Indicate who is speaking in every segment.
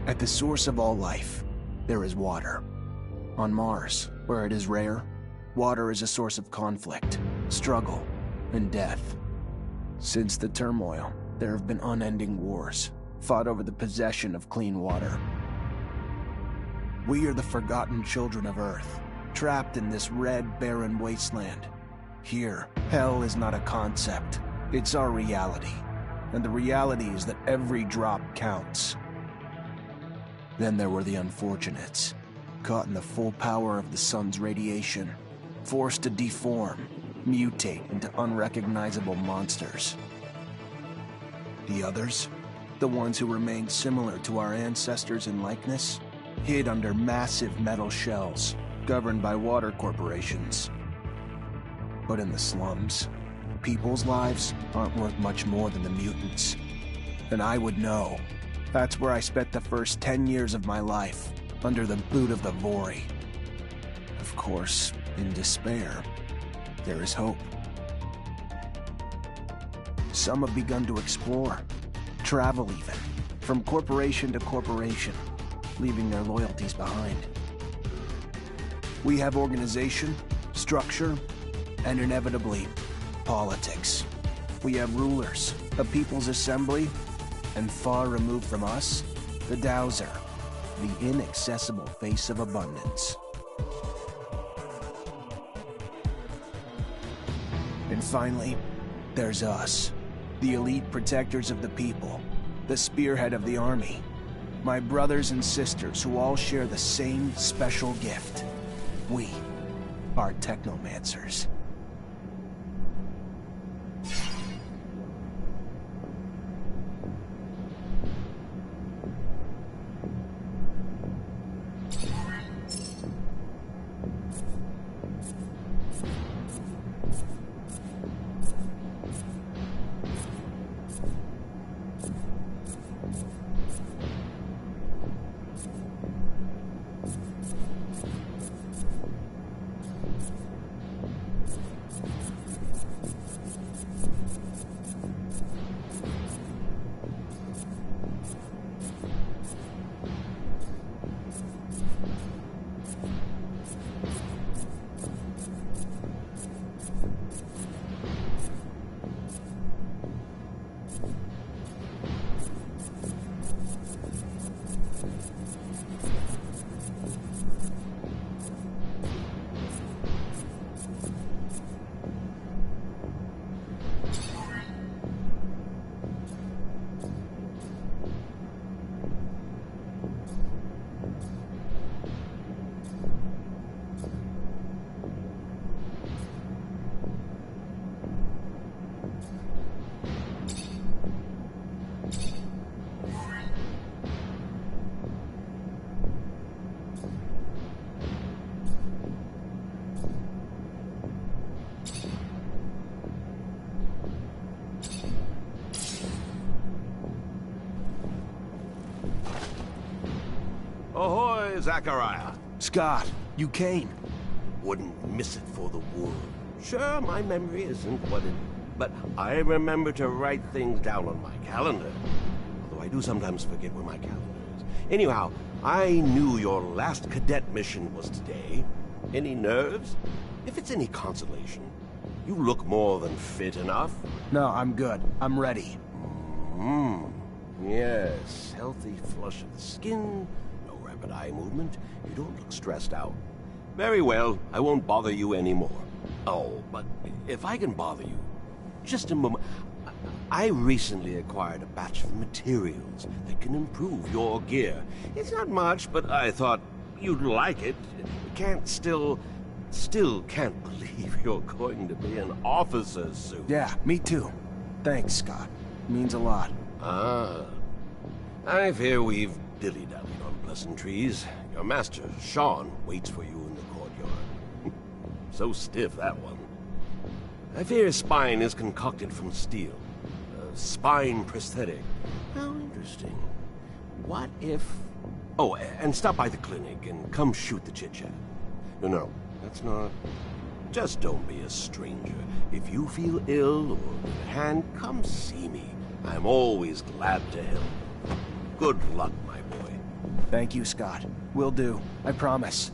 Speaker 1: At the source of all life, there is water. On Mars, where it is rare, water is a source of conflict, struggle, and death. Since the turmoil, there have been unending wars, fought over the possession of clean water. We are the forgotten children of Earth, trapped in this red, barren wasteland. Here, hell is not a concept, it's our reality. And the reality is that every drop counts. Then there were the unfortunates, caught in the full power of the sun's radiation, forced to deform, mutate into unrecognizable monsters. The others, the ones who remained similar to our ancestors in likeness, hid under massive metal shells, governed by water corporations. But in the slums, people's lives aren't worth much more than the mutants. And I would know. That's where I spent the first 10 years of my life, under the boot of the Vori. Of course, in despair, there is hope. Some have begun to explore, travel even, from corporation to corporation, leaving their loyalties behind. We have organization, structure, and inevitably, politics. We have rulers, a people's assembly, and far removed from us, the Dowser, the inaccessible face of abundance. And finally, there's us, the elite protectors of the people, the spearhead of the army, my brothers and sisters who all share the same special gift. We are Technomancers.
Speaker 2: Ahoy, Zachariah.
Speaker 1: Scott, you came.
Speaker 2: Wouldn't miss it for the world. Sure, my memory isn't what it... But I remember to write things down on my calendar. Although I do sometimes forget where my calendar is. Anyhow, I knew your last cadet mission was today. Any nerves? If it's any consolation, you look more than fit enough.
Speaker 1: No, I'm good. I'm ready.
Speaker 2: Yes, healthy flush of the skin, no rapid eye movement. You don't look stressed out. Very well, I won't bother you anymore. Oh, but if I can bother you, just a moment. I recently acquired a batch of materials that can improve your gear. It's not much, but I thought you'd like it. Still can't believe you're going to be an officer's suit.
Speaker 1: Yeah, me too. Thanks, Scott. Means a lot.
Speaker 2: Ah. I fear we've dilly-dallied on pleasantries. Your master, Sean, waits for you in the courtyard. So stiff, that one. I fear his spine is concocted from steel. A spine prosthetic. How interesting. What if... Oh, and stop by the clinic and come shoot the chit-chat. No, that's not... Just don't be a stranger. If you feel ill or need a hand, come see me. I'm always glad to help. Good luck, my boy.
Speaker 1: Thank you, Scott. Will do. I promise.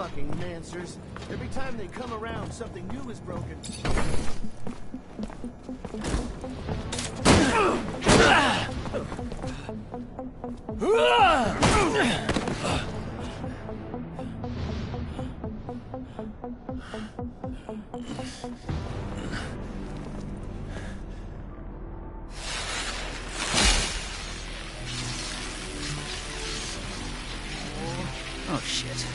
Speaker 3: Fucking Mancers. Every time they come around, something new is broken.
Speaker 4: Oh, shit.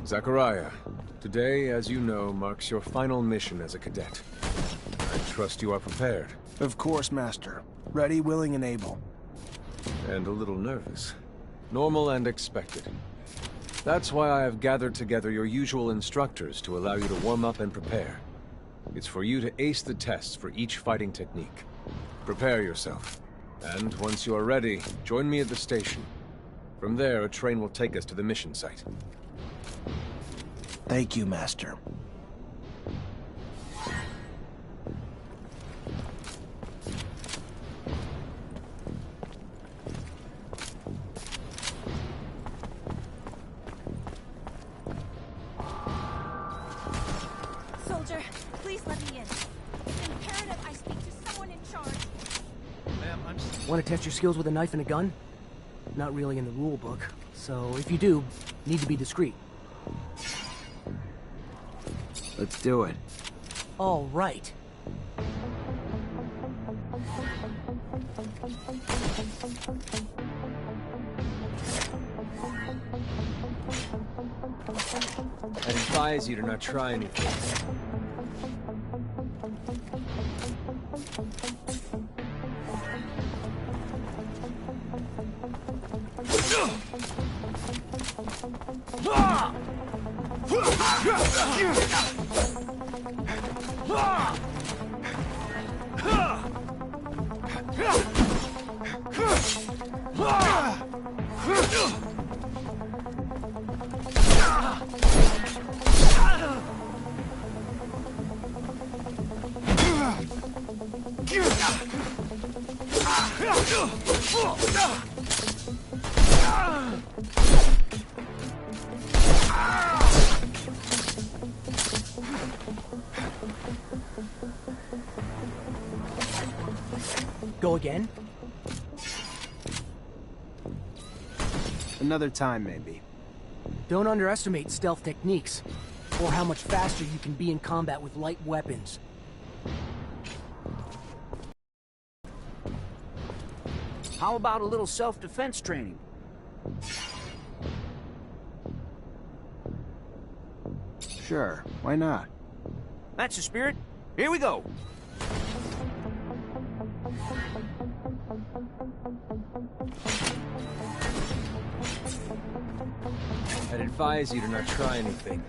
Speaker 5: Zachariah, today, as you know, marks your final mission as a cadet. I trust you are prepared.
Speaker 1: Of course, Master. Ready, willing, and able.
Speaker 5: And a little nervous. Normal and expected. That's why I have gathered together your usual instructors to allow you to warm up and prepare. It's for you to ace the tests for each fighting technique. Prepare yourself. And once you are ready, join me at the station. From there, a train will take us to the mission site.
Speaker 1: Thank you, Master.
Speaker 6: Soldier, please let me in. It's imperative I speak to someone in charge.
Speaker 3: Ma'am,
Speaker 4: Want to test your skills with a knife and a gun? Not really in the rule book, so if you do, need to be discreet.
Speaker 7: Let's do it.
Speaker 4: All right.
Speaker 5: I'd advise you to not try anything.
Speaker 4: Go again?
Speaker 1: Another time, maybe.
Speaker 4: Don't underestimate stealth techniques, or how much faster you can be in combat with light weapons.
Speaker 7: How about a little self-defense training?
Speaker 1: Sure, why not?
Speaker 7: That's the spirit. Here we go.
Speaker 5: I'd advise you to not try anything.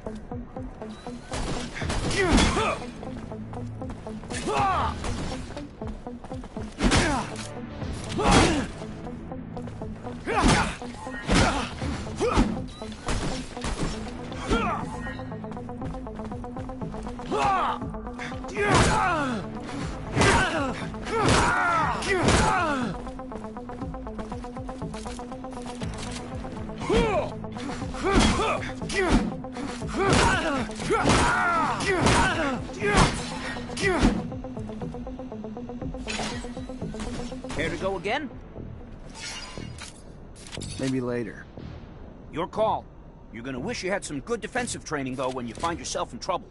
Speaker 7: Care to go again?
Speaker 1: Maybe later.
Speaker 7: Your call. You're gonna wish you had some good defensive training, though, when you find yourself in trouble.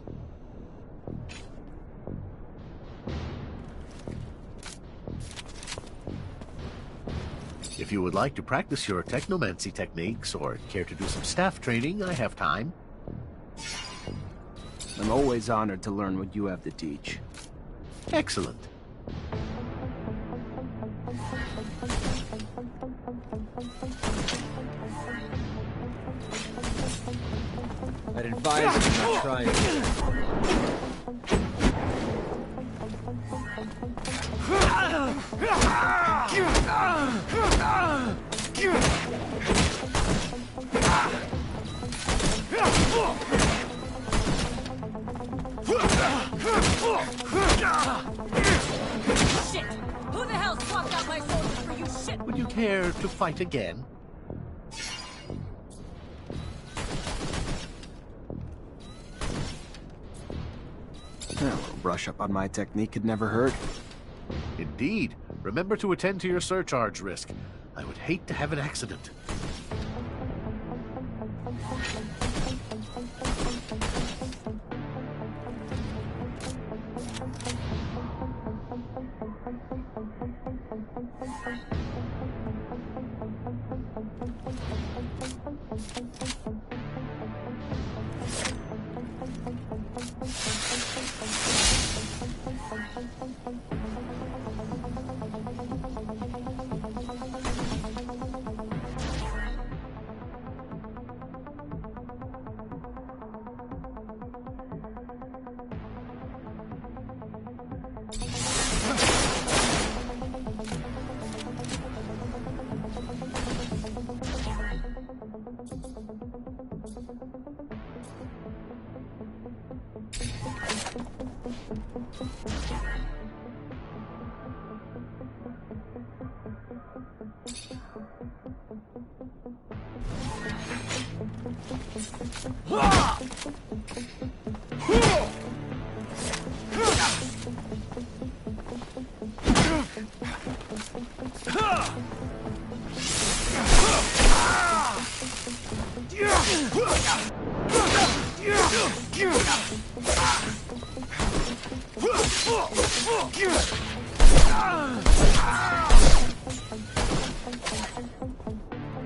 Speaker 3: If you would like to practice your technomancy techniques or care to do some staff training, I have time.
Speaker 1: I'm always honored to learn what you have to teach.
Speaker 3: Excellent.
Speaker 5: I'd advise you not trying.
Speaker 6: Shit! Who the hell swapped out my soldiers for you shit?
Speaker 3: Would you care to fight again?
Speaker 1: A little brush up on my technique could never hurt.
Speaker 3: Indeed. Remember to attend to your surcharge risk. I would hate to have an accident.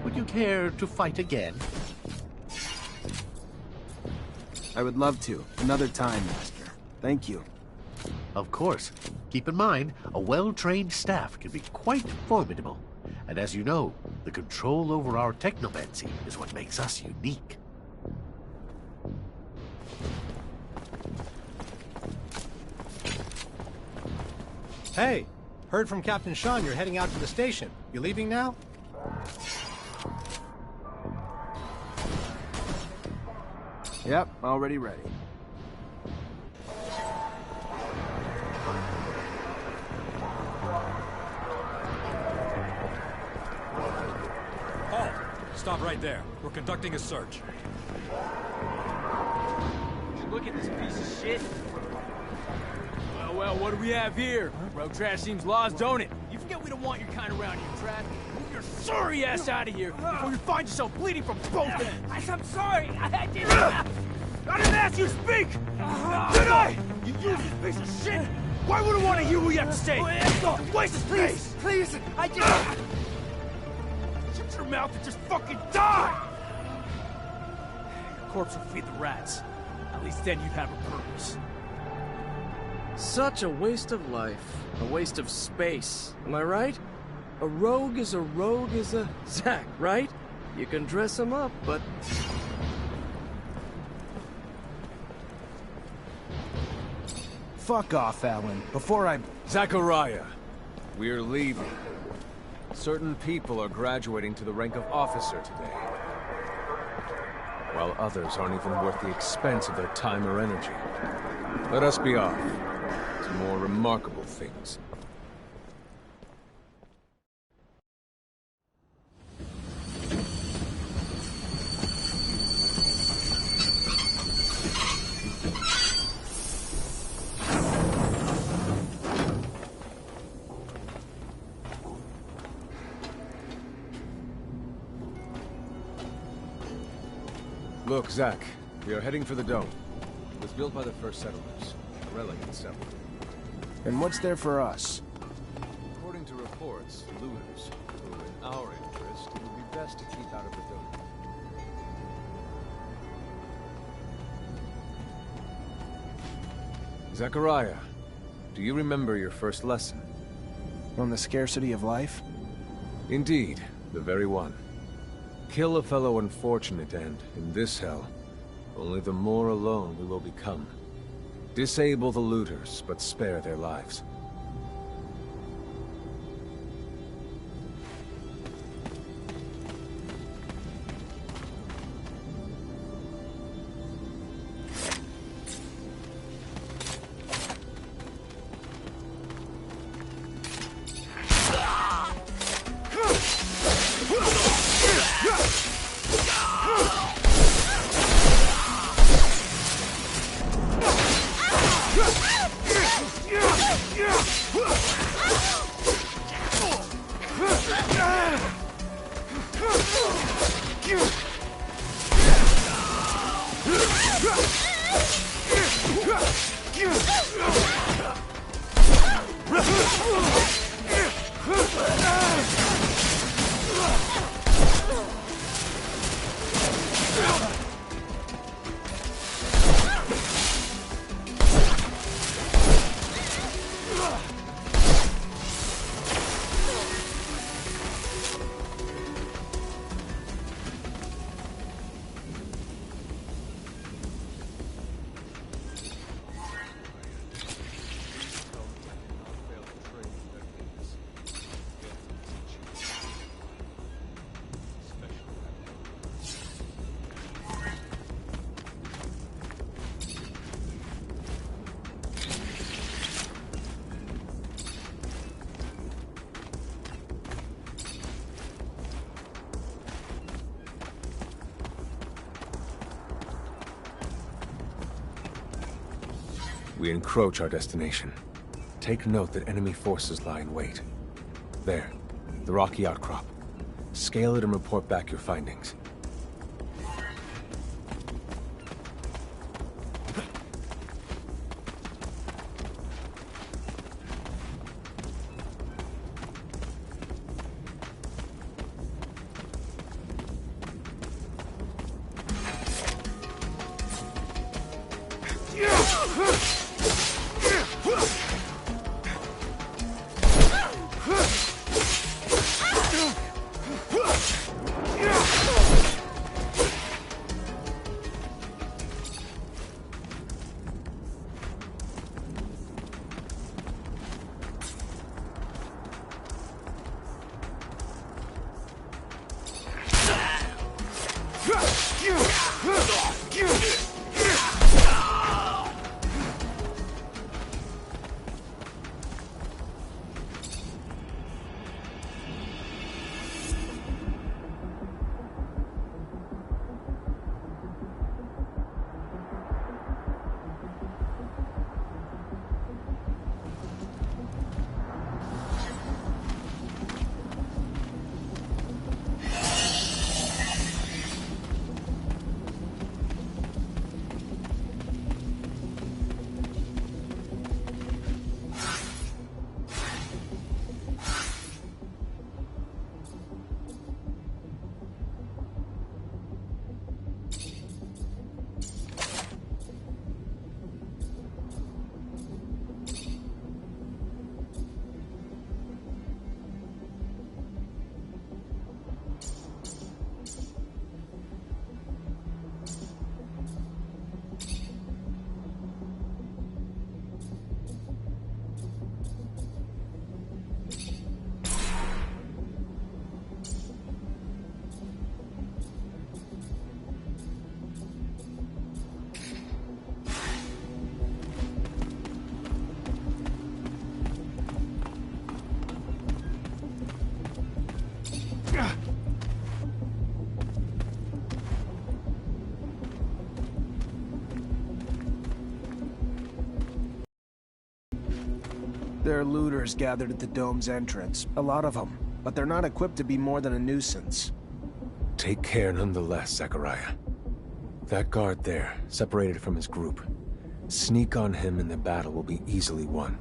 Speaker 3: Would you care to fight again?
Speaker 1: I would love to. Another time, Master. Thank you.
Speaker 3: Of course. Keep in mind, a well-trained staff can be quite formidable. And as you know, the control over our technomancy is what makes us unique.
Speaker 8: Hey, heard from Captain Sean you're heading out to the station. You leaving now?
Speaker 1: Yep, already ready.
Speaker 9: Halt! Stop right there. We're conducting a search.
Speaker 10: Look at this piece of shit. Well, what do we have here? Road trash seems lost, don't it? You forget we don't want your kind around here, Trash. Move your sorry ass out of here before you find yourself bleeding from both ends. I'm sorry. I didn't ask you to speak! Did I? You useless piece of shit! Why would I want to hear what you have to say? Waste of space! Please, I just... Shut your mouth and just fucking die! Your corpse will feed the rats. At least then you'd have a purpose.
Speaker 11: Such a waste of life. A waste of space. Am I right? A rogue is a Zack, right? You can dress him up, but...
Speaker 1: Fuck off, Alan, before I...
Speaker 5: Zachariah, we're leaving. Certain people are graduating to the rank of officer today, while others aren't even worth the expense of their time or energy. Let us be off to more remarkable things. Look, Zach, we are heading for the dome. It was built by the first settlers. A relic itself.
Speaker 1: And what's there for us?
Speaker 5: According to reports, looters, who in our interest, it would be best to keep out of the dome. Zachariah, do you remember your first lesson?
Speaker 1: On the scarcity of life?
Speaker 5: Indeed, the very one. Kill a fellow unfortunate and, in this hell, only the more alone we will become. Disable the looters, but spare their lives. We encroach our destination. Take note that enemy forces lie in wait. There, the rocky outcrop. Scale it and report back your findings.
Speaker 1: There are looters gathered at the dome's entrance. A lot of them. But they're not equipped to be more than a nuisance.
Speaker 5: Take care nonetheless, Zachariah. That guard there, separated from his group. Sneak on him and the battle will be easily won.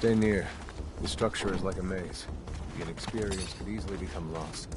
Speaker 5: Stay near. The structure is like a maze. The inexperienced could easily become lost.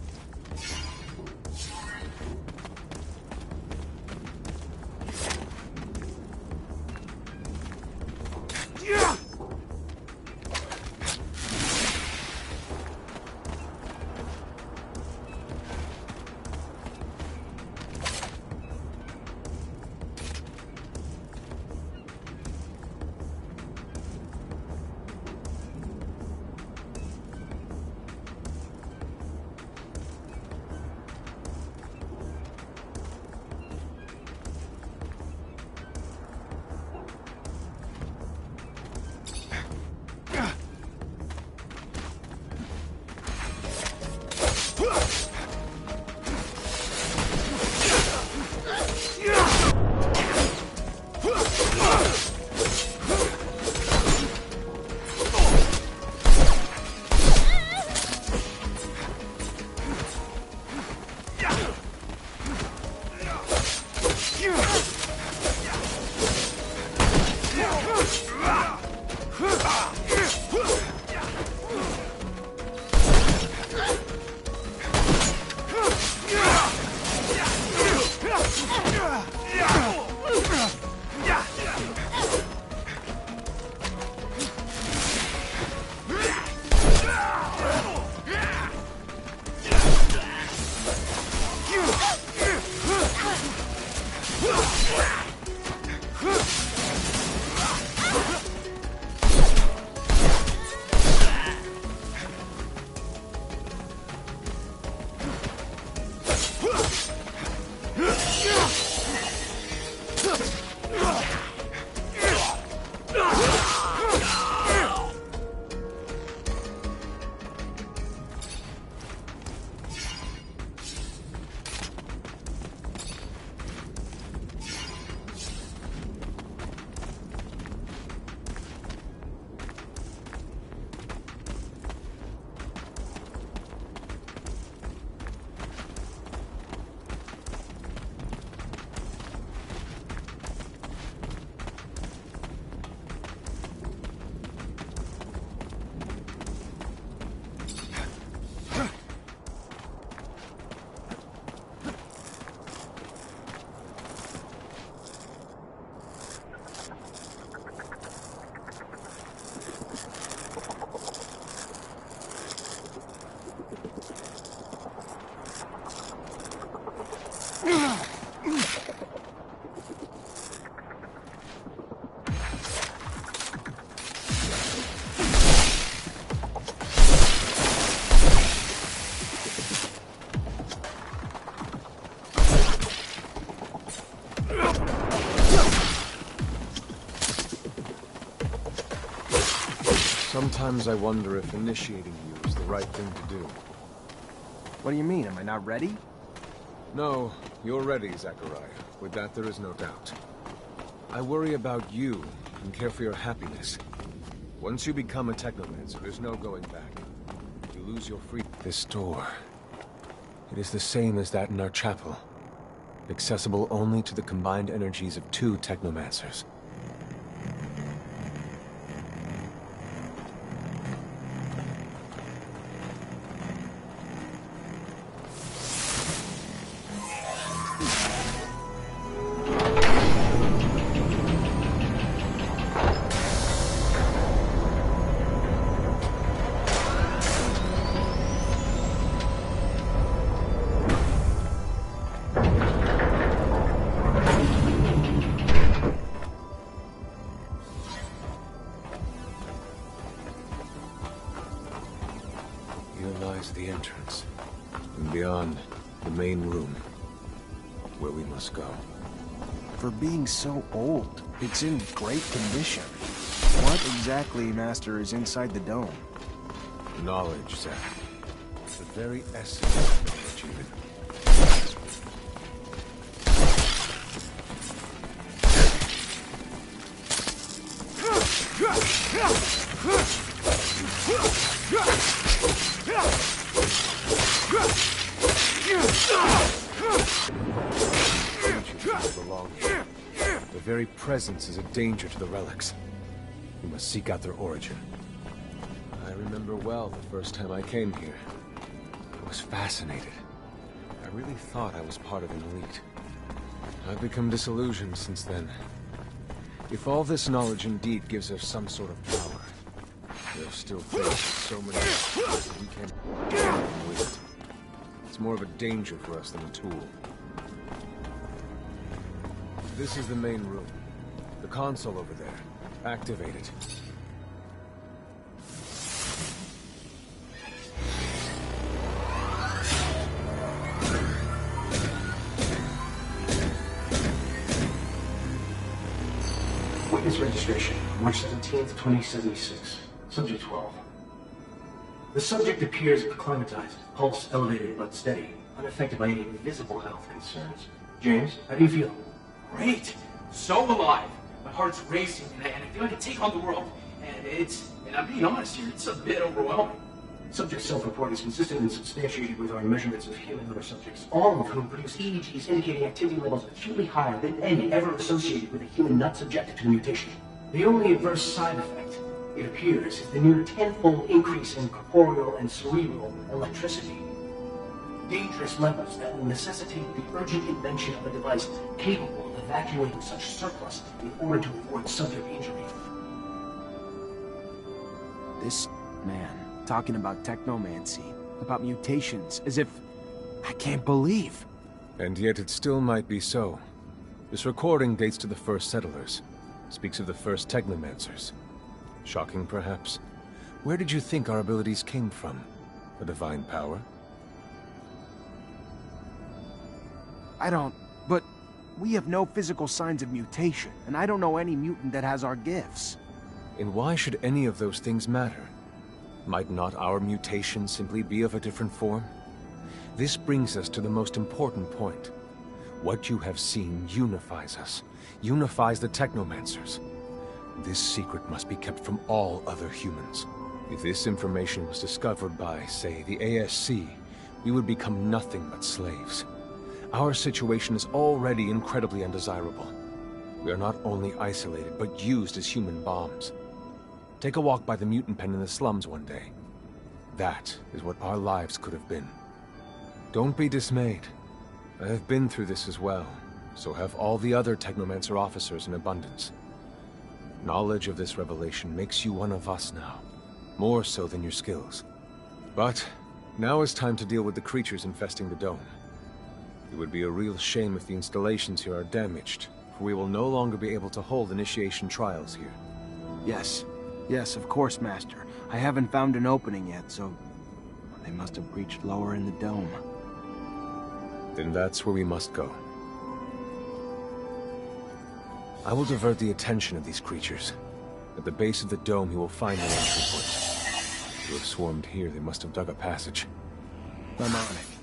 Speaker 5: Sometimes I wonder if initiating you is the right thing to do.
Speaker 12: What do you mean? Am I not ready?
Speaker 5: No, you're ready, Zachariah. With that, there is no doubt. I worry about you and care for your happiness. Once you become a Technomancer, there's no going back. You lose your freedom. This door... it is the same as that in our chapel. Accessible only to the combined energies of 2 Technomancers. The entrance, and beyond, the main room, where we must go.
Speaker 1: For being so old, it's in great condition. What exactly, Master, is inside the dome?
Speaker 5: Knowledge, Zach. The very essence of knowledge, even. Their very presence is a danger to the relics. We must seek out their origin. I remember well the first time I came here. I was fascinated. I really thought I was part of an elite. I've become disillusioned since then. If all this knowledge indeed gives us some sort of power, there are still faced so many obstacles that we can't deal with it. It's more of a danger for us than a tool. This is the main room. The console over there. Activate it.
Speaker 13: Witness registration, March 17th, 2076. Subject 12. The subject appears acclimatized, pulse elevated but steady, unaffected by any visible health concerns. James, how do you feel?
Speaker 14: Great! So alive! My heart's racing and I feel like I can take on the world. And I'm being honest here, it's a bit overwhelming.
Speaker 13: Subject self-report is consistent and substantiated with our measurements of human and other subjects, all of whom produce EEGs indicating activity levels acutely higher than any ever associated with a human not subjected to the mutation. The only adverse side effect, it appears, is the near tenfold increase in corporeal and cerebral electricity. Dangerous levels that will necessitate the urgent invention of a device capable of evacuating such surplus in order to avoid subject injury.
Speaker 12: This man, talking about technomancy, about mutations, as if... I can't believe.
Speaker 5: And yet it still might be so. This recording dates to the first settlers. Speaks of the first Technomancers. Shocking, perhaps? Where did you think our abilities came from? A divine power?
Speaker 12: I don't... but we have no physical signs of mutation, and I don't know any mutant that has our gifts.
Speaker 5: And why should any of those things matter? Might not our mutation simply be of a different form? This brings us to the most important point. What you have seen unifies us, unifies the Technomancers. This secret must be kept from all other humans. If this information was discovered by, say, the ASC, we would become nothing but slaves. Our situation is already incredibly undesirable. We are not only isolated, but used as human bombs. Take a walk by the mutant pen in the slums one day. That is what our lives could have been. Don't be dismayed. I have been through this as well, so have all the other Technomancer officers in abundance. Knowledge of this revelation makes you one of us now, more so than your skills. But now is time to deal with the creatures infesting the dome. It would be a real shame if the installations here are damaged, for we will no longer be able to hold initiation trials here.
Speaker 12: Yes. Yes, of course, Master. I haven't found an opening yet, so... they must have breached lower in the dome.
Speaker 5: Then that's where we must go. I will divert the attention of these creatures. At the base of the dome, he will find an entry point. To have swarmed here, they must have dug a passage.
Speaker 1: I'm on it.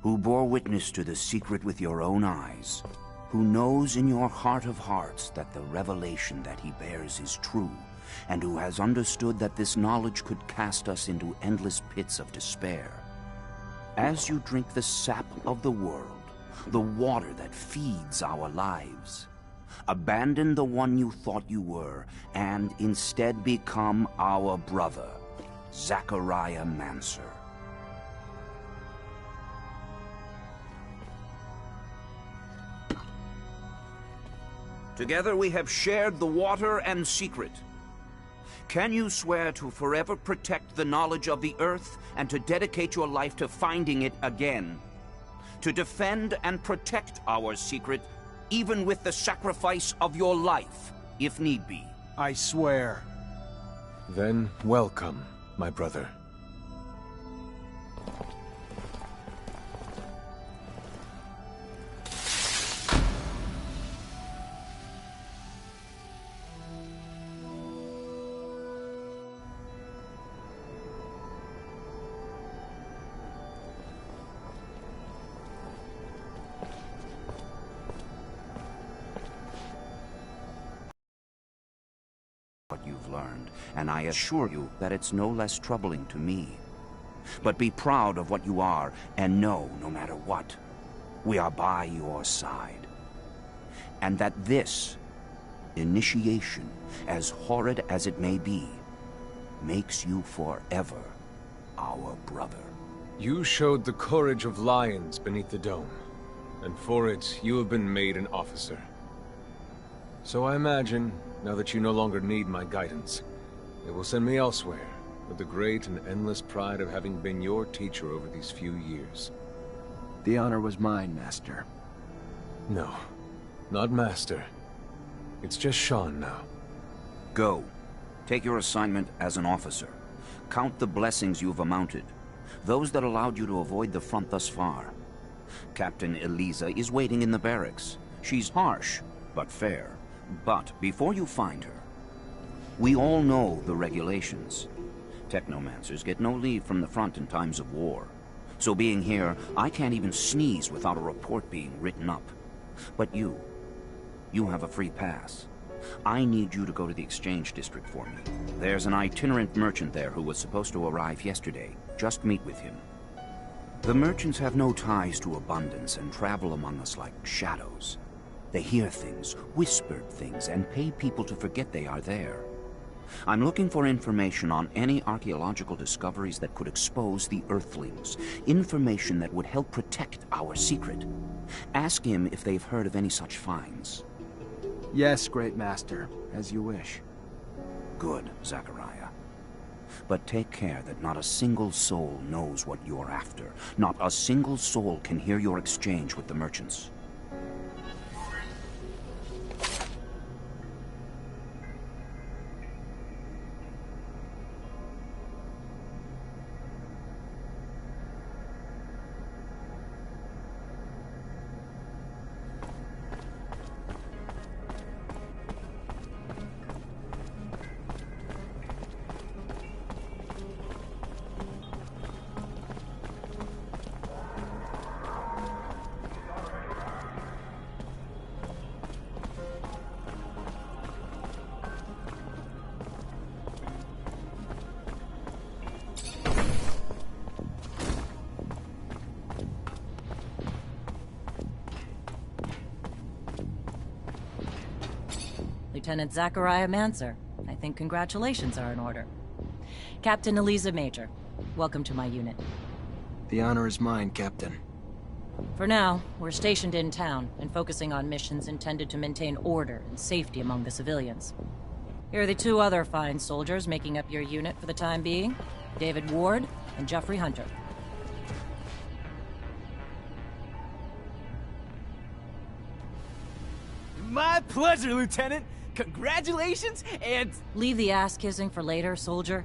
Speaker 7: who bore witness to the secret with your own eyes, who knows in your heart of hearts that the revelation that he bears is true, and who has understood that this knowledge could cast us into endless pits of despair. As you drink the sap of the world, the water that feeds our lives, abandon the one you thought you were, and instead become our brother, Zachariah Mancer. Together we have shared the water and secret. Can you swear to forever protect the knowledge of the Earth and to dedicate your life to finding it again? To defend and protect our secret, even with the sacrifice of your life, if need be?
Speaker 1: I swear.
Speaker 5: Then welcome, my brother.
Speaker 7: What you've learned, and I assure you that it's no less troubling to me. But be proud of what you are, and know, no matter what, we are by your side. And that this initiation, as horrid as it may be, makes you forever our brother.
Speaker 5: You showed the courage of lions beneath the dome, and for it, you have been made an officer. So I imagine, now that you no longer need my guidance, it will send me elsewhere, with the great and endless pride of having been your teacher over these few years.
Speaker 12: The honor was mine, Master.
Speaker 5: No, not Master. It's just Sean now.
Speaker 7: Go. Take your assignment as an officer. Count the blessings you've amounted, those that allowed you to avoid the front thus far. Captain Eliza is waiting in the barracks. She's harsh, but fair. But before you find her, we all know the regulations. Technomancers get no leave from the front in times of war. So being here, I can't even sneeze without a report being written up. But you have a free pass. I need you to go to the exchange district for me. There's an itinerant merchant there who was supposed to arrive yesterday. Just meet with him. The merchants have no ties to abundance and travel among us like shadows. They hear things, whispered things, and pay people to forget they are there. I'm looking for information on any archaeological discoveries that could expose the Earthlings. Information that would help protect our secret. Ask him if they've heard of any such finds.
Speaker 12: Yes, Great Master, as you wish.
Speaker 7: Good, Zachariah. But take care that not a single soul knows what you're after. Not a single soul can hear your exchange with the merchants.
Speaker 15: Lieutenant Zachariah Mancer. I think congratulations are in order. Captain Eliza Major, welcome to my unit.
Speaker 12: The honor is mine, Captain.
Speaker 15: For now, we're stationed in town and focusing on missions intended to maintain order and safety among the civilians. Here are the two other fine soldiers making up your unit for the time being, David Ward and Jeffrey Hunter.
Speaker 10: My pleasure, Lieutenant! Congratulations, and...
Speaker 15: Leave the ass-kissing for later, soldier.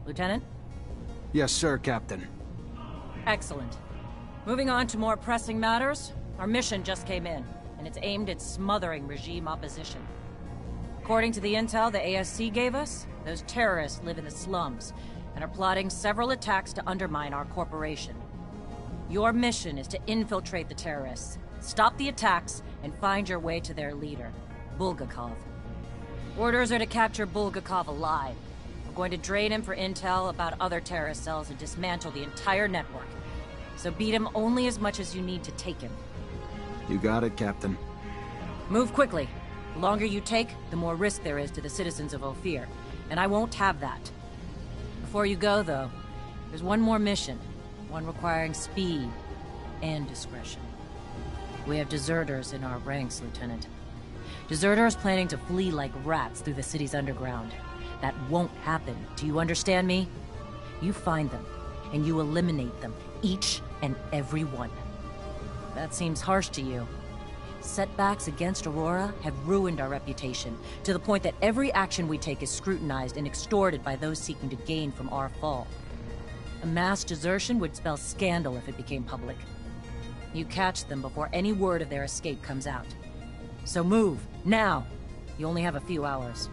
Speaker 15: Lieutenant?
Speaker 12: Yes, sir, Captain.
Speaker 15: Excellent. Moving on to more pressing matters, our mission just came in, and it's aimed at smothering regime opposition. According to the intel the ASC gave us, those terrorists live in the slums, and are plotting several attacks to undermine our corporation. Your mission is to infiltrate the terrorists, stop the attacks, and find your way to their leader, Bulgakov. Orders are to capture Bulgakov alive. We're going to drain him for intel about other terrorist cells and dismantle the entire network. So beat him only as much as you need to take him.
Speaker 1: You got it, Captain.
Speaker 15: Move quickly. The longer you take, the more risk there is to the citizens of Ophir, and I won't have that. Before you go, though, there's one more mission, one requiring speed and discretion. We have deserters in our ranks, Lieutenant. Deserters planning to flee like rats through the city's underground. That won't happen. Do you understand me? You find them, and you eliminate them, each and every one. That seems harsh to you. Setbacks against Aurora have ruined our reputation, to the point that every action we take is scrutinized and extorted by those seeking to gain from our fall. A mass desertion would spell scandal if it became public. You catch them before any word of their escape comes out. So move, now! You only have a few hours.